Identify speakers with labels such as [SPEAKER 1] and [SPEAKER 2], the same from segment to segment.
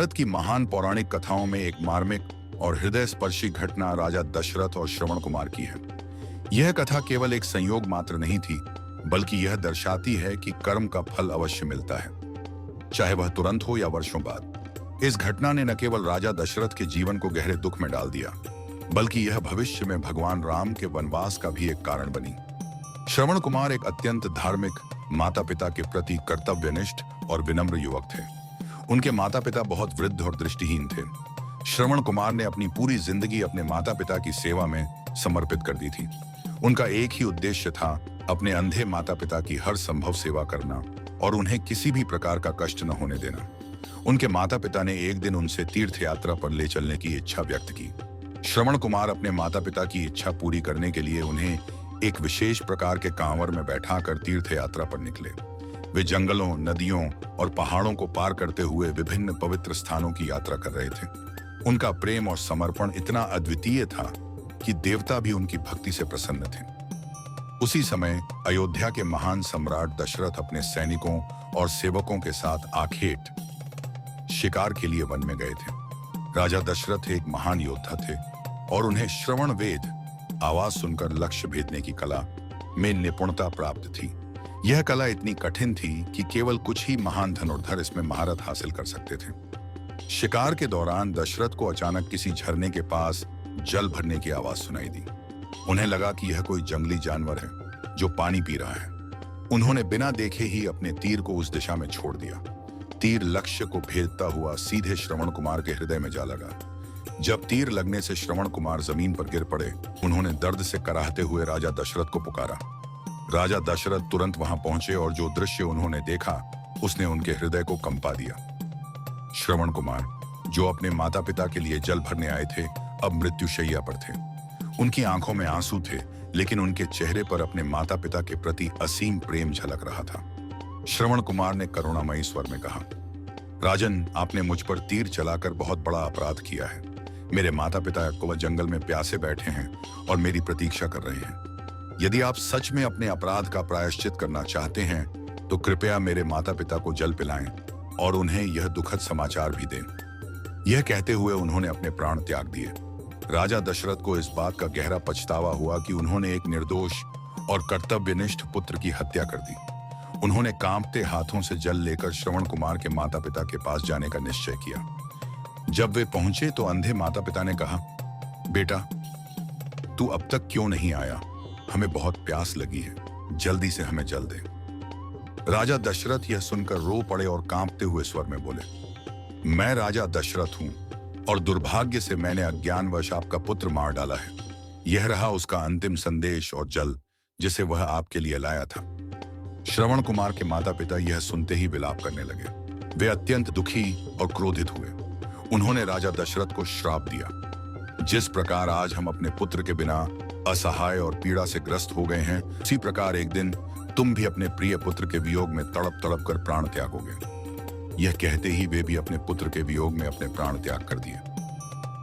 [SPEAKER 1] भारत की महान पौराणिक कथाओं में एक मार्मिक और हृदय स्पर्शी घटना राजा दशरथ और श्रवण कुमार की है। यह कथा केवल एक संयोग मात्र नहीं थी, बल्कि यह दर्शाती है कि कर्म का फल अवश्य मिलता है, चाहे वह तुरंत हो या वर्षों बाद। इस घटना ने न केवल राजा दशरथ के जीवन को गहरे दुख में डाल दिया, बल्कि यह भविष्य में भगवान राम के वनवास का भी एक कारण बनी। श्रवण कुमार एक अत्यंत धार्मिक, माता पिता के प्रति कर्तव्यनिष्ठ और विनम्र युवक थे। उनके माता पिता बहुत वृद्ध और दृष्टिहीन थे। श्रवण कुमार ने अपनी पूरी जिंदगी अपने माता पिता की सेवा में समर्पित कर दी थी। उनका एक ही उद्देश्य था, अपने अंधे माता पिता की हर संभव सेवा करना और उन्हें किसी भी प्रकार का कष्ट न होने देना। उनके माता पिता ने एक दिन उनसे तीर्थ यात्रा पर ले चलने की इच्छा व्यक्त की। श्रवण कुमार अपने माता पिता की इच्छा पूरी करने के लिए उन्हें एक विशेष प्रकार के कांवर में बैठाकर तीर्थ यात्रा पर निकले। वे जंगलों, नदियों और पहाड़ों को पार करते हुए विभिन्न पवित्र स्थानों की यात्रा कर रहे थे। उनका प्रेम और समर्पण इतना अद्वितीय था कि देवता भी उनकी भक्ति से प्रसन्न थे। उसी समय अयोध्या के महान सम्राट दशरथ अपने सैनिकों और सेवकों के साथ आखेट शिकार के लिए वन में गए थे। राजा दशरथ एक महान योद्धा थे और उन्हें श्रवण वेद आवाज सुनकर लक्ष्य भेदने की कला में निपुणता प्राप्त थी। यह कला इतनी कठिन थी कि केवल कुछ ही महान धनुर्धर इसमें महारत हासिल कर सकते थे। शिकार के दौरान दशरथ को अचानक किसी झरने के पास जल भरने की आवाज सुनाई दी। उन्हें लगा कि यह कोई जंगली जानवर है जो पानी पी रहा है। उन्होंने बिना देखे ही अपने तीर को उस दिशा में छोड़ दिया। तीर लक्ष्य को भेदता हुआ सीधे श्रवण कुमार के हृदय में जा लगा। जब तीर लगने से श्रवण कुमार जमीन पर गिर पड़े, उन्होंने दर्द से कराहते हुए राजा दशरथ को पुकारा। राजा दशरथ तुरंत वहां पहुंचे और जो दृश्य उन्होंने देखा उसने उनके हृदय को कंपा दिया। श्रवण कुमार, जो अपने माता पिता के लिए जल भरने आए थे, अब मृत्युशैया पर थे। उनकी आंखों में आंसू थे, लेकिन उनके चेहरे पर अपने माता पिता के प्रति असीम प्रेम झलक रहा था। श्रवण कुमार ने करुणामयी स्वर में कहा, राजन, आपने मुझ पर तीर चलाकर बहुत बड़ा अपराध किया है। मेरे माता पिता वह जंगल में प्यासे बैठे हैं और मेरी प्रतीक्षा कर रहे हैं। यदि आप सच में अपने अपराध का प्रायश्चित करना चाहते हैं, तो कृपया मेरे माता पिता को जल पिलाएं और उन्हें यह दुखद समाचार भी दें। यह कहते हुए उन्होंने अपने प्राण त्याग दिए। राजा दशरथ को इस बात का गहरा पछतावा हुआ कि उन्होंने एक निर्दोष और कर्तव्यनिष्ठ पुत्र की हत्या कर दी। उन्होंने कांपते हाथों से जल लेकर श्रवण कुमार के माता पिता के पास जाने का निश्चय किया। जब वे पहुंचे तो अंधे माता पिता ने कहा, बेटा, तू अब तक क्यों नहीं आया? हमें बहुत प्यास लगी है, जल्दी से हमें जल दे। राजा दशरथ यह सुनकर रो पड़े और कांपते हुए स्वर में बोले, मैं राजा दशरथ हूं और दुर्भाग्य से मैंने अज्ञानवश आपका पुत्र मार डाला है। यह रहा उसका अंतिम संदेश और जल जिसे वह आपके लिए लाया था। श्रवण कुमार के माता पिता यह सुनते ही विलाप करने लगे। वे अत्यंत दुखी और क्रोधित हुए। उन्होंने राजा दशरथ को श्राप दिया, जिस प्रकार आज हम अपने पुत्र के बिना असहाय और पीड़ा से ग्रस्त हो गए हैं, उसी प्रकार एक दिन तुम भी अपने प्रिय पुत्र के वियोग में तड़प तड़प कर प्राण त्यागोगे। यह कहते ही वे भी अपने पुत्र के वियोग में अपने प्राण त्याग कर दिए।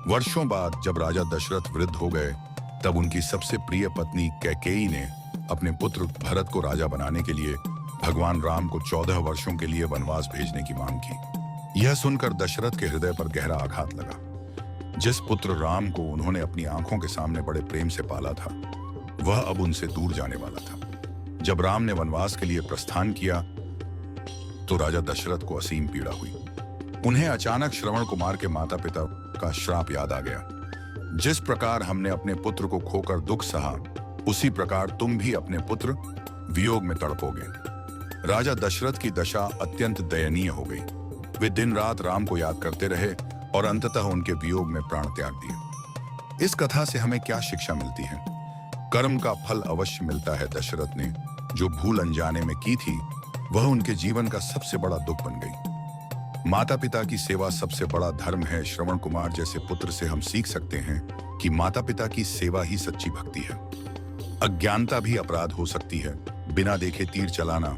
[SPEAKER 1] वर्षों बाद जब राजा दशरथ वृद्ध हो गए, तब उनकी सबसे प्रिय पत्नी कैकेयी ने अपने पुत्र भरत को राजा बनाने के लिए भगवान राम को 14 वर्षों के लिए वनवास भेजने की मांग की। यह सुनकर दशरथ के हृदय पर गहरा आघात लगा। जिस पुत्र राम को उन्होंने अपनी आंखों के सामने बड़े प्रेम से पाला था, वह अब उनसे दूर जाने वाला था। जब राम ने वनवास के लिए प्रस्थान किया तो राजा दशरथ को असीम पीड़ा हुई। उन्हें अचानक श्रवण कुमार के माता पिता का श्राप याद आ गया। जिस प्रकार हमने अपने पुत्र को खोकर दुख सहा, उसी प्रकार तुम भी अपने पुत्र वियोग में तड़पोगे। राजा दशरथ की दशा अत्यंत दयनीय हो गई। वे दिन रात राम को याद करते रहे और अंततः उनके वियोग में प्राण त्याग दिए। इस कथा से हमें क्या शिक्षा मिलती है? कर्म का फल अवश्य मिलता है। दशरथ ने जो भूल अनजाने में की थी, वह उनके जीवन का सबसे बड़ा दुख बन गई। माता पिता की सेवा सबसे बड़ा धर्म है। श्रवण कुमार जैसे पुत्र से हम सीख सकते हैं कि माता पिता की सेवा ही सच्ची भक्ति है। अज्ञानता भी अपराध हो सकती है। बिना देखे तीर चलाना